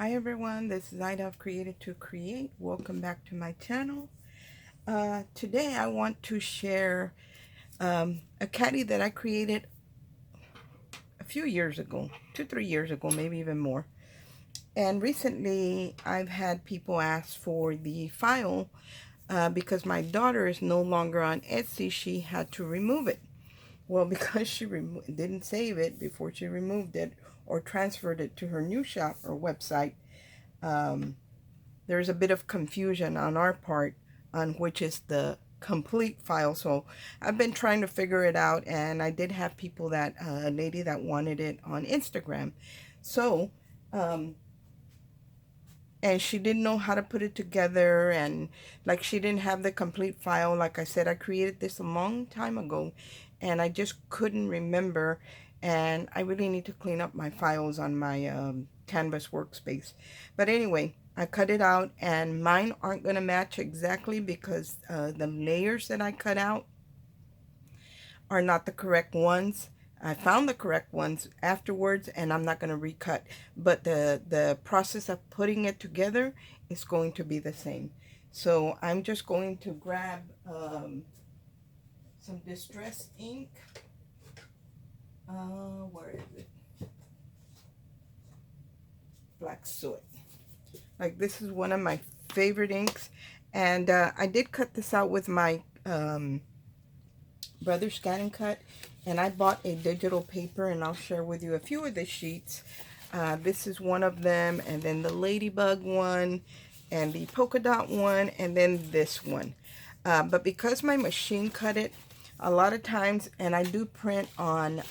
Hi everyone, this is Ida Created to Create. Welcome back to my channel. Today I want to share a caddy that I created a few years ago, 2-3 years ago, maybe even more. And recently I've had people ask for the file because my daughter is no longer on Etsy. She had to remove it. Well, because she didn't save it before she removed it or transferred it to her new shop or website, there's a bit of confusion on our part on which is the complete file. So I've been trying to figure it out, and I did have people that a lady that wanted it on Instagram. So and she didn't know how to put it together, and like she didn't have the complete file. Like I said, I created this a long time ago and I just couldn't remember, and I really need to clean up my files on my Canvas workspace. But anyway, I cut it out, and mine aren't going to match exactly because the layers that I cut out are not the correct ones. I found the correct ones afterwards, and I'm not going to recut, but the process of putting it together is going to be the same. So I'm just going to grab some distress ink. Where is it? Black soot. Like, this is one of my favorite inks, and I did cut this out with my brother Scan and Cut, and I bought a digital paper, and I'll share with you a few of the sheets. This is one of them, and then the Ladybug one, and the polka dot one, and then this one. But because my machine cut it, a lot of times, and I do print on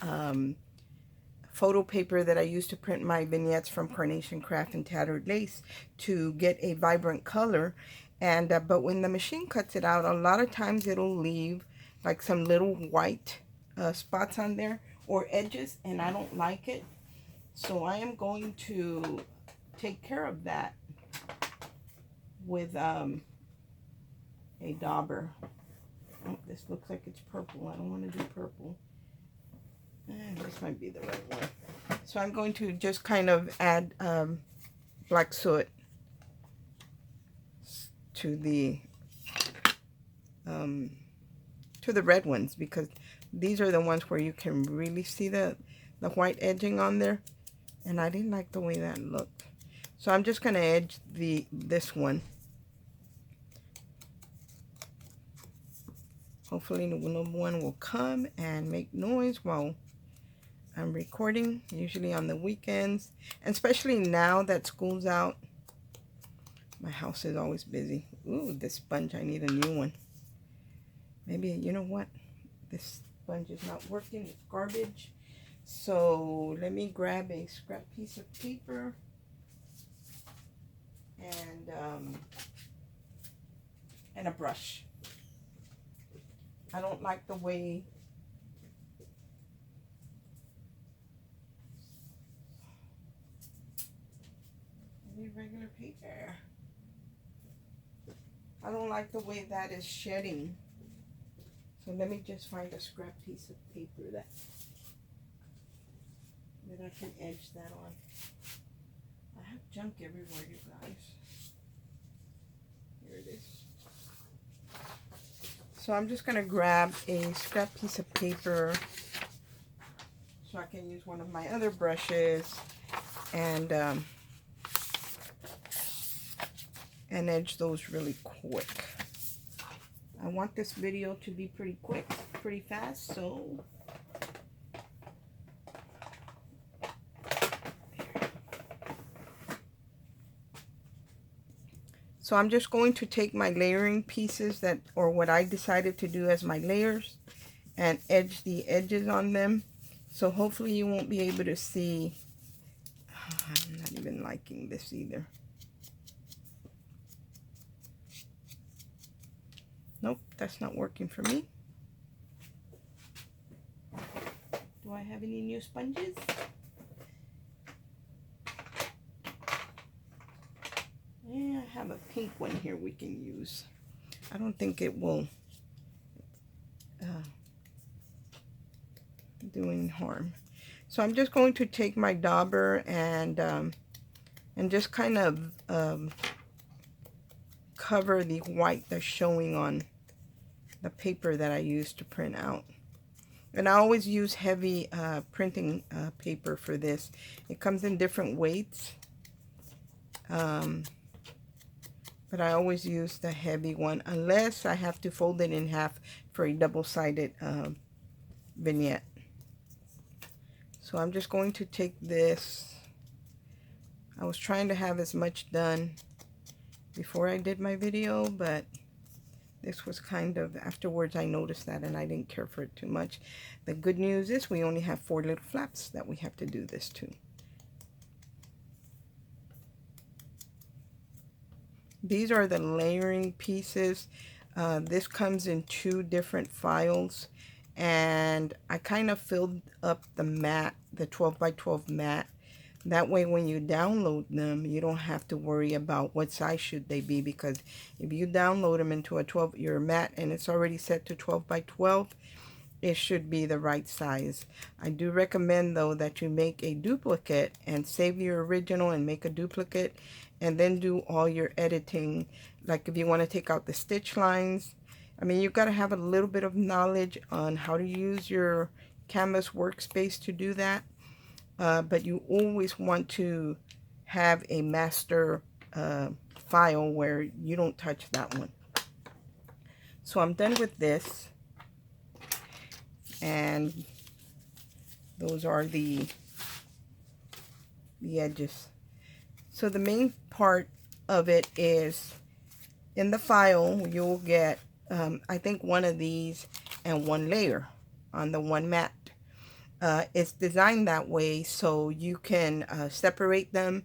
photo paper that I use to print my vignettes from Carnation Craft and Tattered Lace to get a vibrant color. And but when the machine cuts it out, a lot of times it'll leave like some little white spots on there or edges, and I don't like it. So I am going to take care of that with a dauber. Oh, this looks like it's purple. I don't want to do purple. This might be the right one. So I'm going to just kind of add black soot to the red ones, because these are the ones where you can really see the white edging on there, and I didn't like the way that looked. So I'm just going to edge this one. Hopefully no one will come and make noise while I'm recording, usually on the weekends, and especially now that school's out. My house is always busy. Ooh, this sponge, I need a new one. Maybe, you know what? This sponge is not working. It's garbage. So let me grab a scrap piece of paper and a brush. I don't like the way regular paper. I don't like the way that is shedding. So let me just find a scrap piece of paper that I can edge that on. I have junk everywhere, you guys. Here it is. So I'm just going to grab a scrap piece of paper so I can use one of my other brushes and edge those really quick. I want this video to be pretty quick, pretty fast, so I'm just going to take my layering pieces or what I decided to do as my layers, and edge the edges on them. So hopefully you won't be able to see. I'm not even liking this either. Nope, that's not working for me. Do I have any new sponges? Yeah, I have a pink one here we can use. I don't think it will do any harm. So I'm just going to take my dauber and and just kind of cover the white that's showing on the paper that I use to print out. And I always use heavy printing paper for this. It comes in different weights, but I always use the heavy one unless I have to fold it in half for a double-sided vignette. So I'm just going to take this. I was trying to have as much done before I did my video, but this was kind of, afterwards I noticed that and I didn't care for it too much. The good news is we only have 4 little flaps that we have to do this to. These are the layering pieces. This comes in 2 different files, and I kind of filled up the mat, the 12 by 12 mat. That way when you download them, you don't have to worry about what size should they be, because if you download them into a 12 your mat and it's already set to 12 by 12, it should be the right size. I do recommend though that you make a duplicate and save your original and make a duplicate, and then do all your editing. Like if you want to take out the stitch lines, I mean, you've got to have a little bit of knowledge on how to use your Canvas workspace to do that. But you always want to have a master file where you don't touch that one. So I'm done with this, and those are the edges. So the main part of it is in the file you'll get I think 1 of these and 1 layer on the 1 mat. It's designed that way so you can separate them.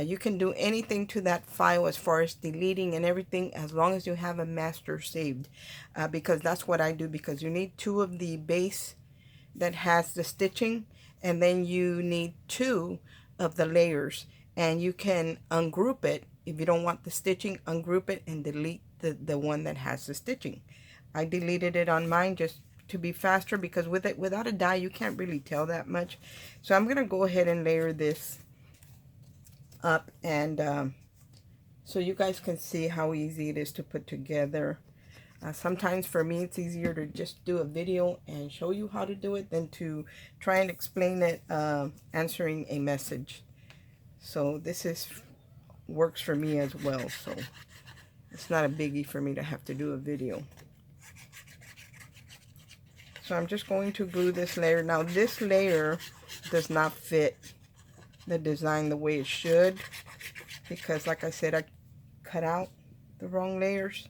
You can do anything to that file as far as deleting and everything, as long as you have a master saved, because that's what I do, because you need 2 of the base that has the stitching, and then you need 2 of the layers, and you can ungroup it. If you don't want the stitching, ungroup it and delete the one that has the stitching. I deleted it on mine just to be faster, because with it, without a die, you can't really tell that much. So I'm gonna go ahead and layer this up, and so you guys can see how easy it is to put together. Sometimes for me it's easier to just do a video and show you how to do it than to try and explain it answering a message. So this works for me as well, so it's not a biggie for me to have to do a video. So I'm just going to glue this layer. Now this layer does not fit the design the way it should, because like I said, I cut out the wrong layers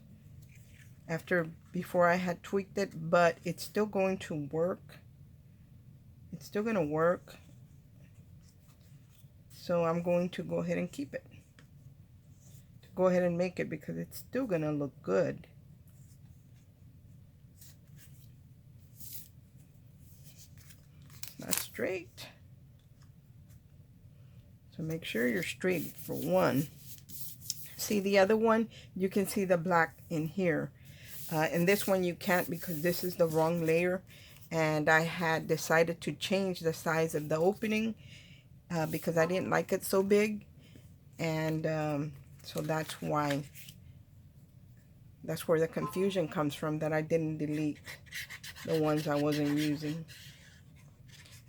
before I had tweaked it, but it's still going to work. It's still going to work. So I'm going to go ahead and keep it. Go ahead and make it, because it's still going to look good. Not straight. So make sure you're straight for one. See the other one? You can see the black in here. And this one you can't, because this is the wrong layer. And I had decided to change the size of the opening because I didn't like it so big. And so that's why. That's where the confusion comes from, that I didn't delete the ones I wasn't using.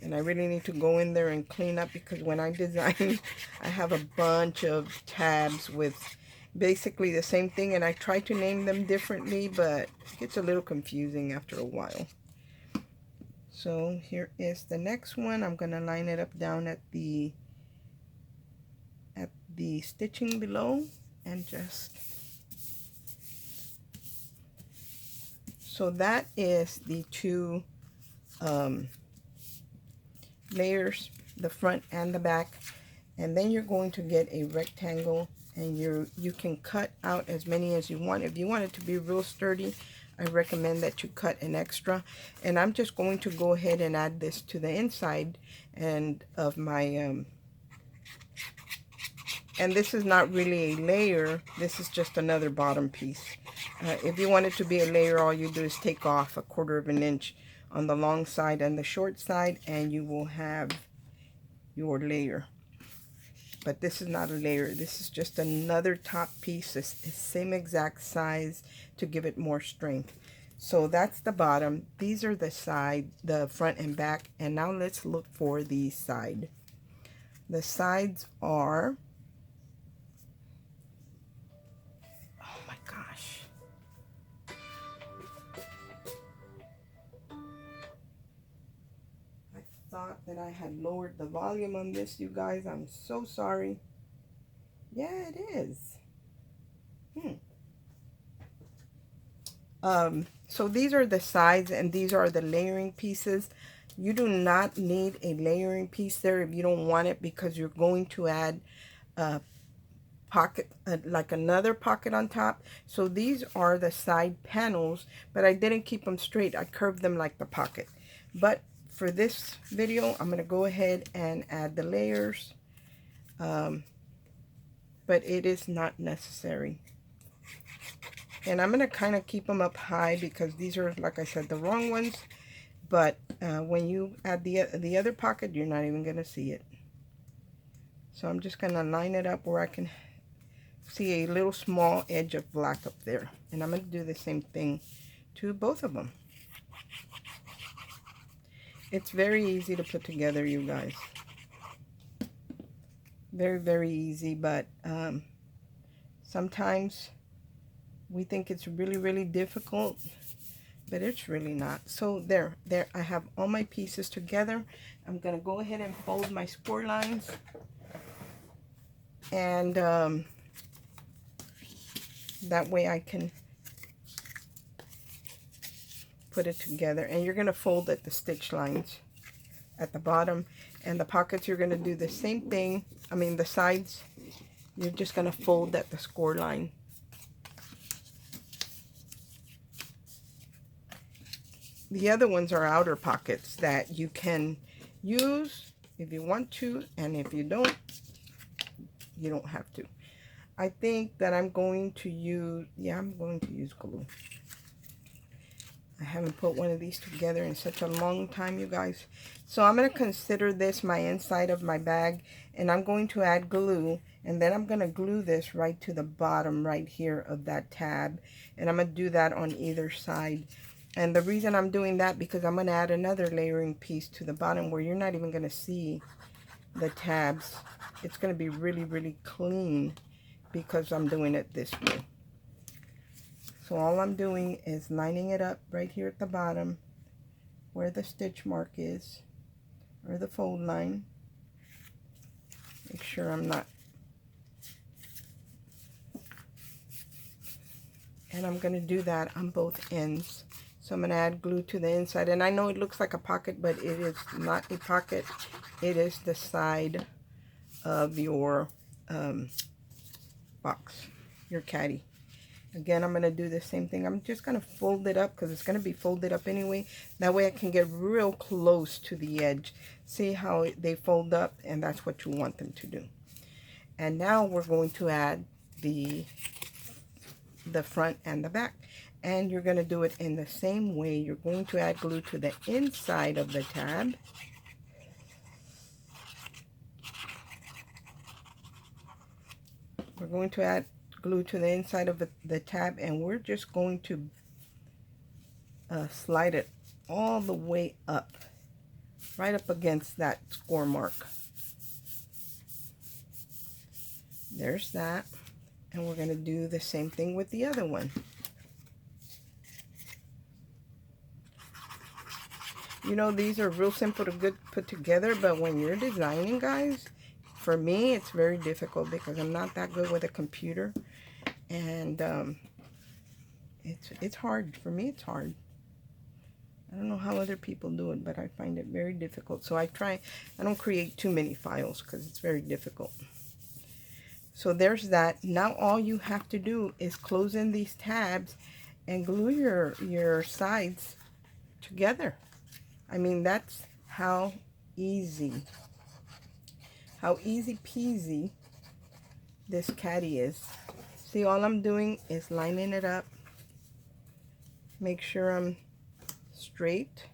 And I really need to go in there and clean up, because when I design, I have a bunch of tabs with basically the same thing, and I try to name them differently, but it gets a little confusing after a while. So here is the next one. I'm going to line it up down at the stitching below, and just so that is the 2 layers, the front and the back. And then you're going to get a rectangle, and you can cut out as many as you want. If you want it to be real sturdy, I recommend that you cut an extra. And I'm just going to go ahead and add this to the inside and of my and this is not really a layer, this is just another bottom piece. If you want it to be a layer, all you do is take off 1/4 of an inch on the long side and the short side, and you will have your layer. but this is not a layer. This is just another top piece, it's the same exact size to give it more strength. So that's the bottom. These are the side, the front and back. And now let's look for the side. The sides are, oh my gosh. I thought that I had lowered the volume on this, you guys. I'm so sorry. Yeah, it is. So these are the sides and these are the layering pieces. You do not need a layering piece there if you don't want it, because you're going to add a pocket, like another pocket on top. So these are the side panels, but I didn't keep them straight. I curved them like the pocket. But for this video, I'm going to go ahead and add the layers. But it is not necessary. And I'm going to kind of keep them up high because these are, like I said, the wrong ones. But when you add the other pocket, you're not even going to see it. So I'm just going to line it up where I can see a little small edge of black up there. And I'm going to do the same thing to both of them. It's very easy to put together, you guys. Very, very easy. But sometimes we think it's really, really difficult, but it's really not. So there, I have all my pieces together. I'm going to go ahead and fold my score lines. And that way I can put it together. And you're going to fold at the stitch lines at the bottom. And the pockets, you're going to do the same thing. I mean, the sides, you're just going to fold at the score line. The other ones are outer pockets that you can use if you want to, and if you don't, you don't have to. I think that I'm going to use, I'm going to use glue. I haven't put one of these together in such a long time, you guys. So I'm going to consider this my inside of my bag, and I'm going to add glue, and then I'm going to glue this right to the bottom right here of that tab, and I'm going to do that on either side. And the reason I'm doing that, because I'm going to add another layering piece to the bottom where you're not even going to see the tabs. It's going to be really, really clean because I'm doing it this way. So all I'm doing is lining it up right here at the bottom where the stitch mark is, or the fold line. Make sure I'm not. And I'm going to do that on both ends. So I'm going to add glue to the inside. And I know it looks like a pocket, but it is not a pocket. It is the side of your box, your caddy. Again, I'm going to do the same thing. I'm just going to fold it up because it's going to be folded up anyway. That way I can get real close to the edge. See how they fold up? And that's what you want them to do. And now we're going to add the front and the back. And you're going to do it in the same way. You're going to add glue to the inside of the tab. We're going to add glue to the inside of the tab, and we're just going to slide it all the way up, right up against that score mark. There's that. And we're going to do the same thing with the other one. You know, these are real simple to put together, but when you're designing, guys, for me, it's very difficult because I'm not that good with a computer. And it's hard. For me, it's hard. I don't know how other people do it, but I find it very difficult. So I don't create too many files because it's very difficult. So there's that. Now all you have to do is close in these tabs and glue your sides together. I mean, that's how easy peasy this caddy is. See, all I'm doing is lining it up. Make sure I'm straight.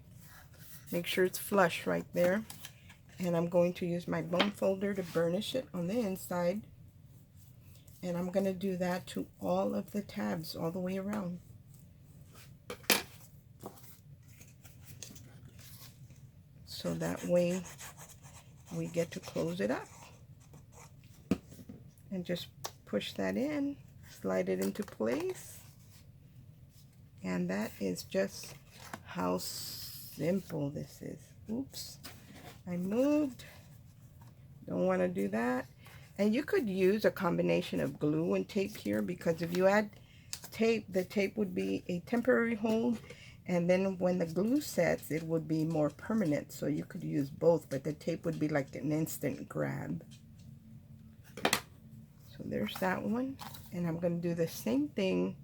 Make sure it's flush right there. And I'm going to use my bone folder to burnish it on the inside. And I'm going to do that to all of the tabs all the way around. So that way we get to close it up. And just push that in, slide it into place. And that is just how simple this is. Oops, I moved. Don't want to do that. And you could use a combination of glue and tape here, because if you add tape, the tape would be a temporary hold, and then when the glue sets, it would be more permanent. So you could use both, but the tape would be like an instant grab. So there's that one. And I'm going to do the same thing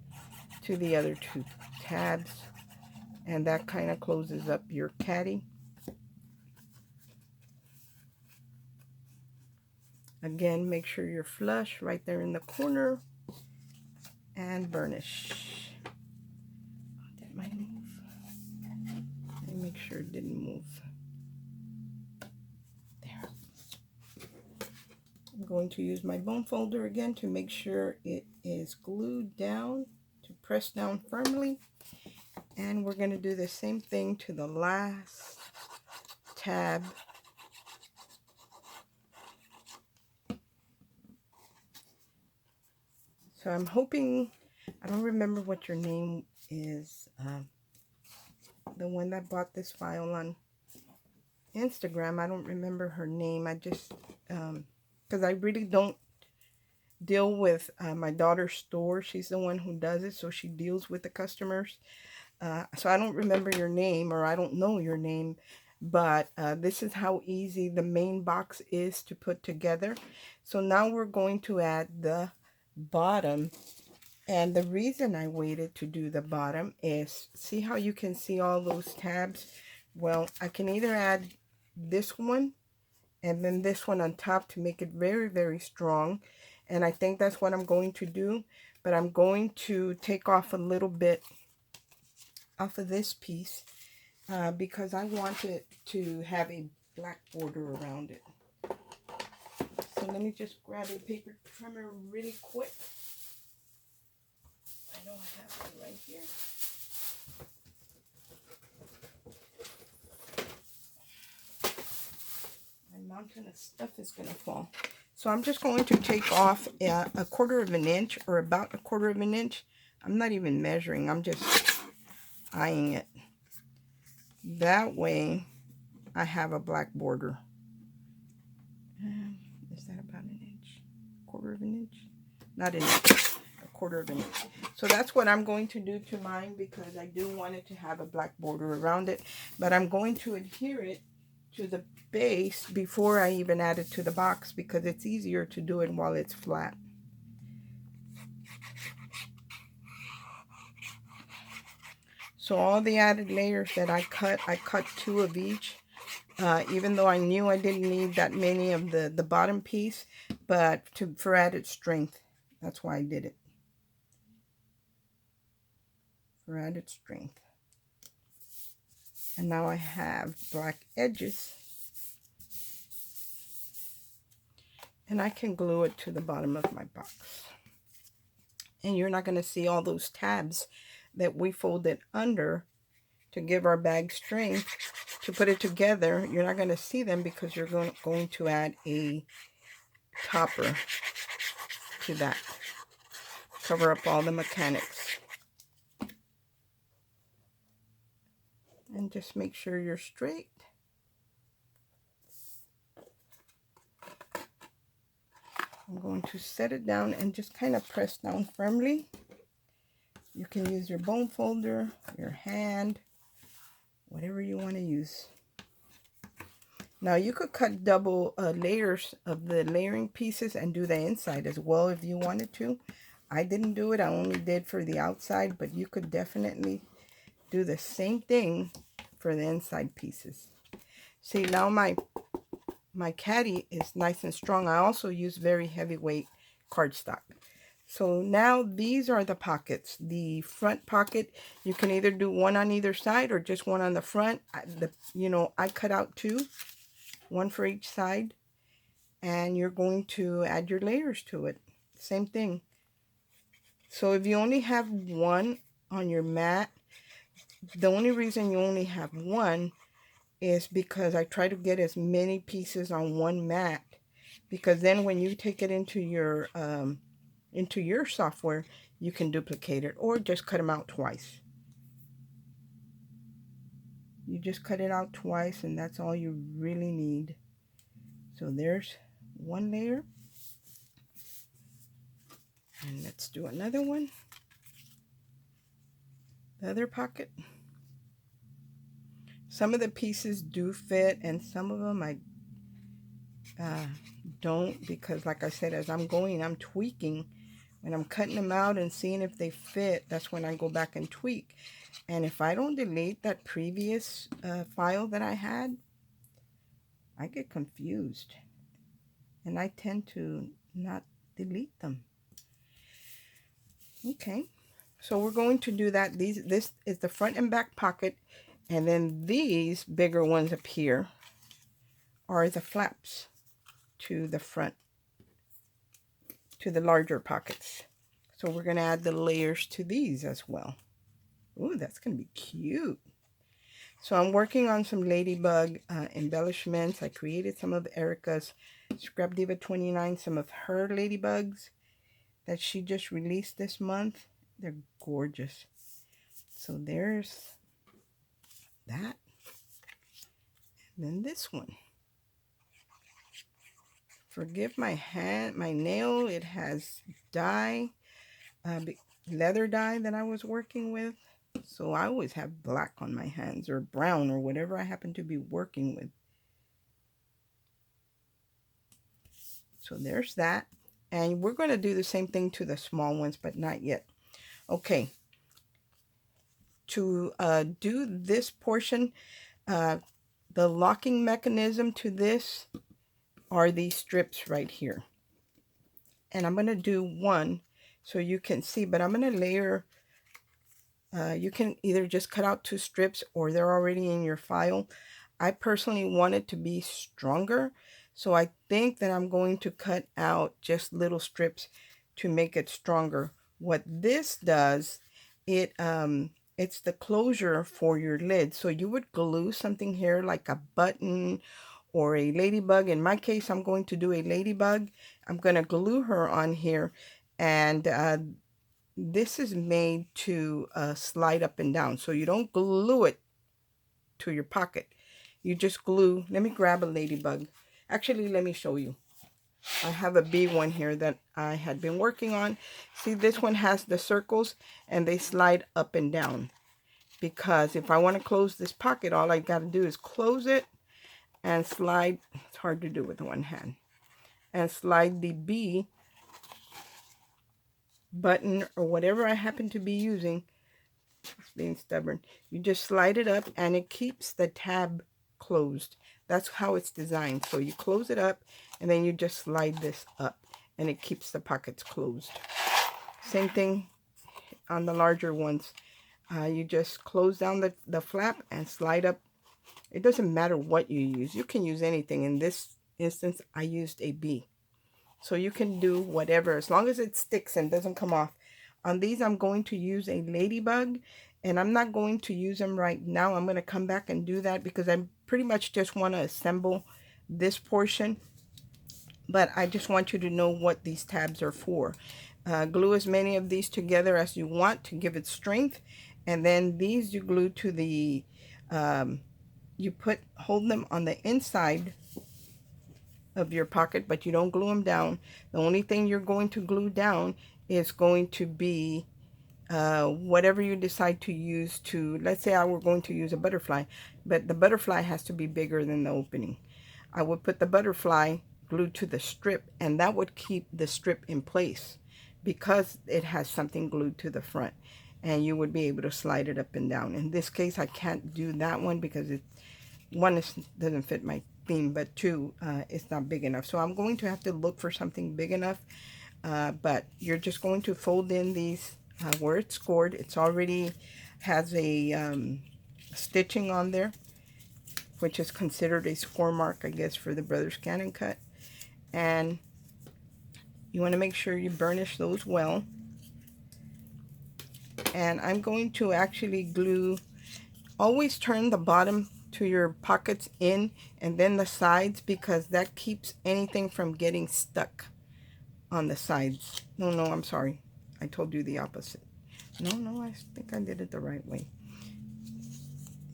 to the other two tabs. And that kind of closes up your caddy. Again, make sure you're flush right there in the corner. And burnish. That might move. Let me make sure it didn't move. There. I'm going to use my bone folder again to make sure it is glued down, to press down firmly. And we're going to do the same thing to the last tab. So I'm hoping, I don't remember what your name is, the one that bought this file on Instagram. I don't remember her name. I just, because I really don't deal with my daughter's store. She's the one who does it, so she deals with the customers. So I don't remember your name, or I don't know your name, but this is how easy the main box is to put together. So now we're going to add the bottom. And the reason I waited to do the bottom is, see how you can see all those tabs? Well, I can either add this one and then this one on top to make it very, very strong. And I think that's what I'm going to do. But I'm going to take off a little bit off of this piece because I want it to have a black border around it. So let me just grab a paper trimmer really quick. I know I have one right here. My mountain of stuff is going to fall. So I'm just going to take off a 1/4 of an inch, or about a 1/4 of an inch. I'm not even measuring. I'm just eyeing it. That way I have a black border. Is that about an inch? 1/4 of an inch? Not an inch. 1/4 of an inch. So that's what I'm going to do to mine, because I do want it to have a black border around it. But I'm going to adhere it to the base before I even add it to the box, because it's easier to do it while it's flat. So all the added layers that I cut 2 of each, even though I knew I didn't need that many of the bottom piece, but for added strength. That's why I did it. For added strength. And now I have black edges. And I can glue it to the bottom of my box. And you're not going to see all those tabs that we folded under to give our bag strength to put it together. You're not going to see them because you're going to add a topper to that. Cover up all the mechanics. And just make sure you're straight. I'm going to set it down and just kind of press down firmly. You can use your bone folder, your hand, whatever you want to use. Now you could cut double layers of the layering pieces and do the inside as well if you wanted to. I didn't do it. I only did for the outside, but you could definitely do the same thing for the inside pieces. See, now my caddy is nice and strong. I also use very heavyweight cardstock. So now these are the pockets. The front pocket, you can either do one on either side or just one on the front. I cut out 2 one for each side, and you're going to add your layers to it. Same thing. So if you only have one on your mat, the only reason you only have one is because I try to get as many pieces on one mat, because then when you take it into your software, you can duplicate it or just cut them out twice. You just cut it out twice, and that's all you really need. So there's one layer, and let's do another one. The other pocket. Some of the pieces do fit, and some of them I don't, because like I said, as I'm going, I'm tweaking. When I'm cutting them out and seeing if they fit, that's when I go back and tweak. And if I don't delete that previous file that I had, I get confused. And I tend to not delete them. Okay, so we're going to do that. This is the front and back pocket. And then these bigger ones up here are the flaps to the front, to the larger pockets. So we're going to add the layers to these as well. Ooh, that's going to be cute. So I'm working on some Ladybug embellishments. I created some of Erica's Scrap Diva 29, some of her Ladybugs that she just released this month. They're gorgeous. So there's that. And then this one. Forgive my hand, my nail. It has dye, leather dye that I was working with. So I always have black on my hands, or brown, or whatever I happen to be working with. So there's that. And we're going to do the same thing to the small ones, but not yet. Okay. To do this portion, the locking mechanism to this are these strips right here. And I'm going to do one so you can see, but I'm going to layer. You can either just cut out 2 strips, or they're already in your file. I personally want it to be stronger, so I think that I'm going to cut out just little strips to make it stronger. What this does, it's the closure for your lid. So you would glue something here like a button or a ladybug. In my case, I'm going to do a ladybug. I'm going to glue her on here, and this is made to slide up and down. So you don't glue it to your pocket. You just glue. Let me grab a ladybug. Actually, let me show you. I have a bee one here that I had been working on. See, this one has the circles, and they slide up and down. Because if I want to close this pocket, all I got to do is close it and slide. It's hard to do with one hand. And slide the bee button or whatever I happen to be using. It's being stubborn. You just slide it up, and it keeps the tab closed. That's how it's designed. So you close it up, and then you just slide this up, and it keeps the pockets closed. Same thing on the larger ones. You just close down the flap and slide up. It doesn't matter what you use. You can use anything. In this instance, I used a bee. So you can do whatever, as long as it sticks and doesn't come off. On these, I'm going to use a ladybug, and I'm not going to use them right now. I'm going to come back and do that because I pretty much just want to assemble this portion. But I just want you to know what these tabs are for. Glue as many of these together as you want to give it strength. And then these you glue to the, hold them on the inside of your pocket, but you don't glue them down. The only thing you're going to glue down is going to be whatever you decide to use to, let's say I were going to use a butterfly, but the butterfly has to be bigger than the opening. I would put the butterfly glued to the strip, and that would keep the strip in place because it has something glued to the front, and you would be able to slide it up and down. In this case, I can't do that one because one doesn't fit my theme, but 2, it's not big enough. So I'm going to have to look for something big enough. But you're just going to fold in these where it's scored. It's already has a stitching on there. which is considered a score mark, I guess, for the Brothers Cannon cut. And you want to make sure you burnish those well. And I'm going to actually glue, always turn the bottom to your pockets in and then the sides, because that keeps anything from getting stuck on the sides. No, I'm sorry. I told you the opposite. No, I think I did it the right way.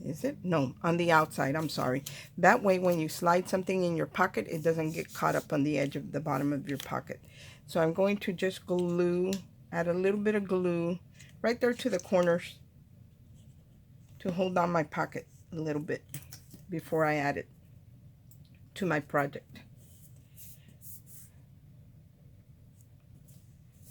Is it? No, on the outside, I'm sorry. That way when you slide something in your pocket, it doesn't get caught up on the edge of the bottom of your pocket. So I'm going to just glue, add a little bit of glue right there to the corners to hold on my pocket a little bit before I add it to my project.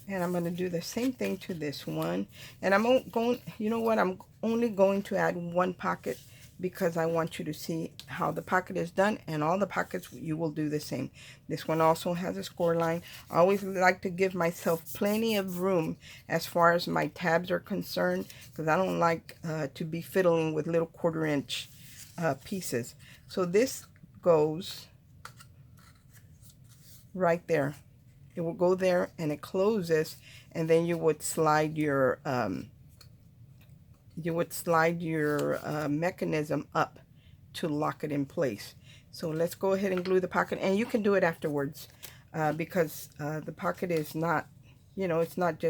And I'm going to do the same thing to this one. And I'm going, you know what, I'm only going to add one pocket because I want you to see how the pocket is done, and all the pockets you will do the same. This one also has a score line. I always like to give myself plenty of room as far as my tabs are concerned, because I don't like to be fiddling with little 1/4 inch pieces. So this goes right there. It will go there and it closes, and then you would slide your mechanism up to lock it in place. So let's go ahead and glue the pocket, and you can do it afterwards because the pocket is not, you know, it's not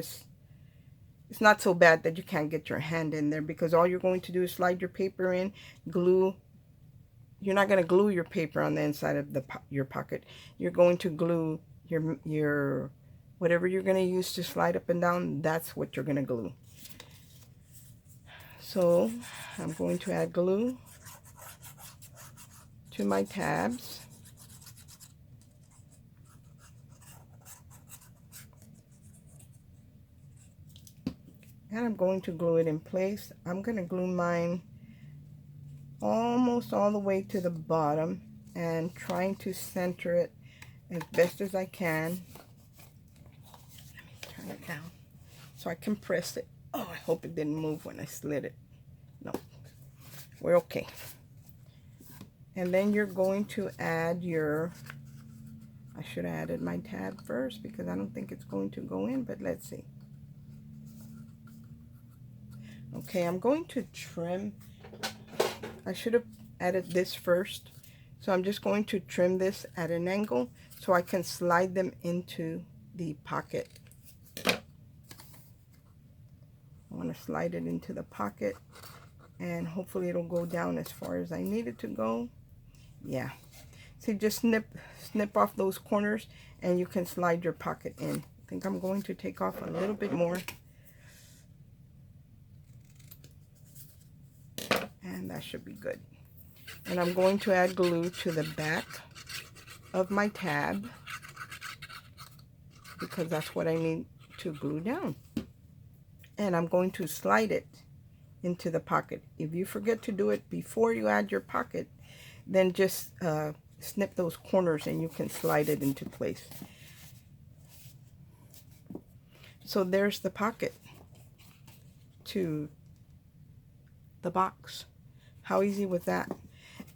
so bad that you can't get your hand in there, because all you're going to do is slide your paper in, glue. You're not going to glue your paper on the inside of your pocket. You're going to glue your whatever you're going to use to slide up and down. That's what you're going to glue. So I'm going to add glue to my tabs. And I'm going to glue it in place. I'm going to glue mine almost all the way to the bottom and trying to center it as best as I can. Let me turn it down so I can press it. Oh, I hope it didn't move when I slid it. No, we're okay. And then you're going to add your, I should have added my tab first because I don't think it's going to go in, but let's see. Okay, I'm going to trim. I should have added this first. So I'm just going to trim this at an angle so I can slide them into the pocket. I want to slide it into the pocket, and hopefully it'll go down as far as I need it to go. Yeah. See, just snip off those corners and you can slide your pocket in. I think I'm going to take off a little bit more. And that should be good. And I'm going to add glue to the back of my tab because that's what I need to glue down. And I'm going to slide it into the pocket. If you forget to do it before you add your pocket, then just snip those corners and you can slide it into place. So there's the pocket to the box. How easy was that?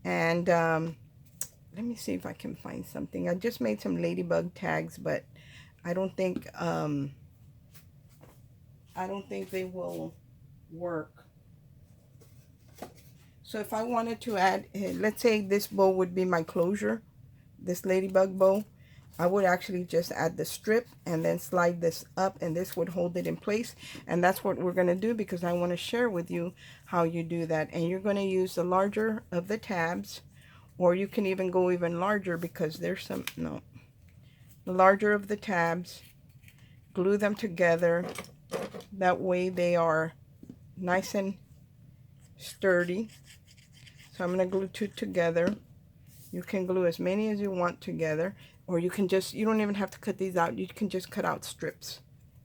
And let me see if I can find something. I just made some ladybug tags, but I don't think they will work. So if I wanted to add, let's say this bow would be my closure, this ladybug bow, I would actually just add the strip and then slide this up, and this would hold it in place. And that's what we're going to do because I want to share with you how you do that. And you're going to use the larger of the tabs, or you can even go even larger because there's some, no, the larger of the tabs, glue them together. That way they are nice and sturdy. So I'm going to glue 2 together. You can glue as many as you want together, or you can just, you don't even have to cut these out. You can just cut out strips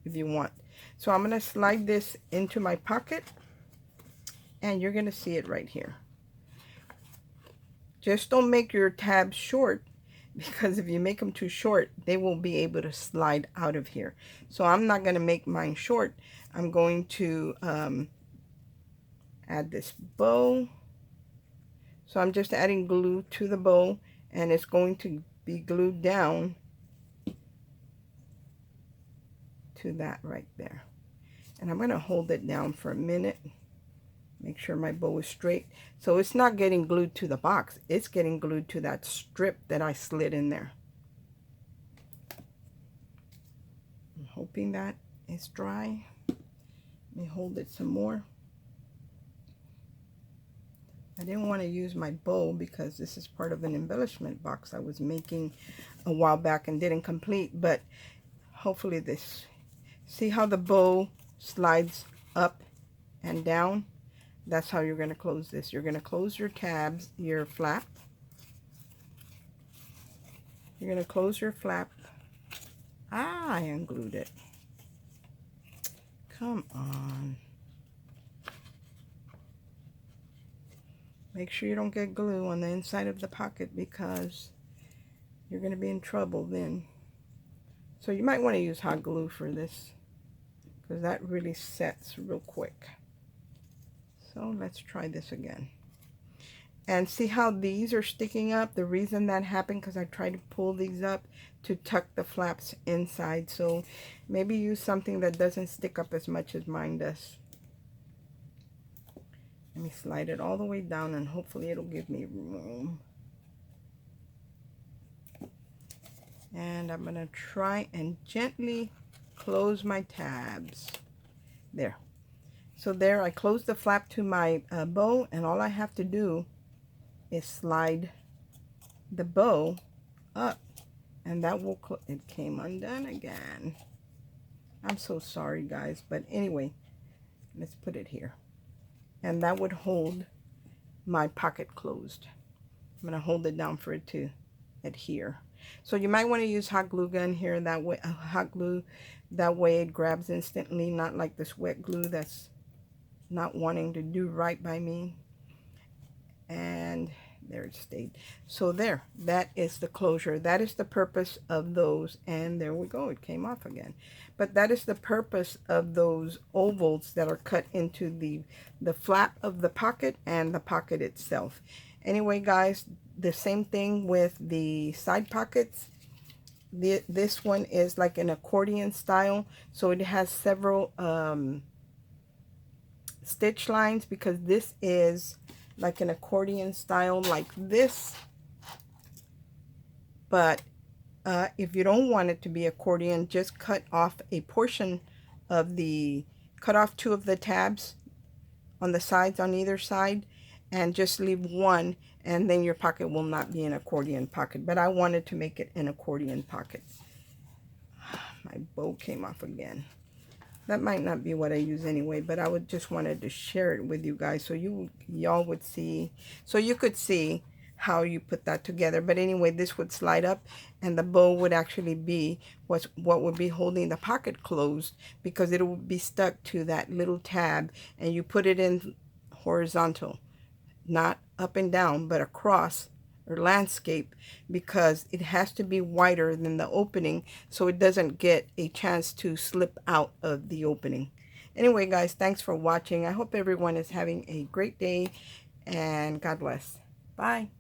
if you want. So I'm going to slide this into my pocket, and you're going to see it right here. Just don't make your tabs short, because if you make them too short, they will be able to slide out of here. So I'm not going to make mine short. I'm going to add this bow So I'm just adding glue to the bow, and it's going to be glued down to that right there. And I'm going to hold it down for a minute. Make sure my bow is straight. So it's not getting glued to the box. It's getting glued to that strip that I slid in there. I'm hoping that it's dry. Let me hold it some more. I didn't want to use my bow because this is part of an embellishment box I was making a while back and didn't complete. But hopefully this, see how the bow slides up and down? That's how you're going to close this. You're going to close your tabs, your flap. You're going to close your flap. Ah, I unglued it. Come on. Make sure you don't get glue on the inside of the pocket because you're going to be in trouble then. So you might want to use hot glue for this because that really sets real quick. So let's try this again. And see how these are sticking up? The reason that happened because I tried to pull these up to tuck the flaps inside. So maybe use something that doesn't stick up as much as mine does. Let me slide it all the way down and hopefully it'll give me room. And I'm going to try and gently close my tabs. There. So there, I closed the flap to my bow, and all I have to do is slide the bow up, and that will it came undone again. I'm so sorry, guys, but anyway, let's put it here, and that would hold my pocket closed. I'm going to hold it down for it to adhere. So you might want to use hot glue gun here, that way hot glue, that way it grabs instantly, not like this wet glue that's not wanting to do right by me. And there it stayed. So there, that is the closure. That is the purpose of those. And there we go, it came off again. But that is the purpose of those ovals that are cut into the flap of the pocket and the pocket itself. Anyway, guys, the same thing with the side pockets. This one is like an accordion style, so it has several stitch lines because this is like an accordion style like this. But if you don't want it to be accordion, just cut off a portion of cut off 2 of the tabs on the sides on either side and just leave one, and then your pocket will not be an accordion pocket. But I wanted to make it an accordion pocket. My bow came off again. That might not be what I use anyway, but I just wanted to share it with you guys so y'all would see, so you could see how you put that together. But anyway, this would slide up and the bow would actually be what would be holding the pocket closed, because it would be stuck to that little tab, and you put it in horizontal, not up and down, but across or landscape, because it has to be wider than the opening so it doesn't get a chance to slip out of the opening. Anyway, guys, thanks for watching. I hope everyone is having a great day, and God bless. Bye.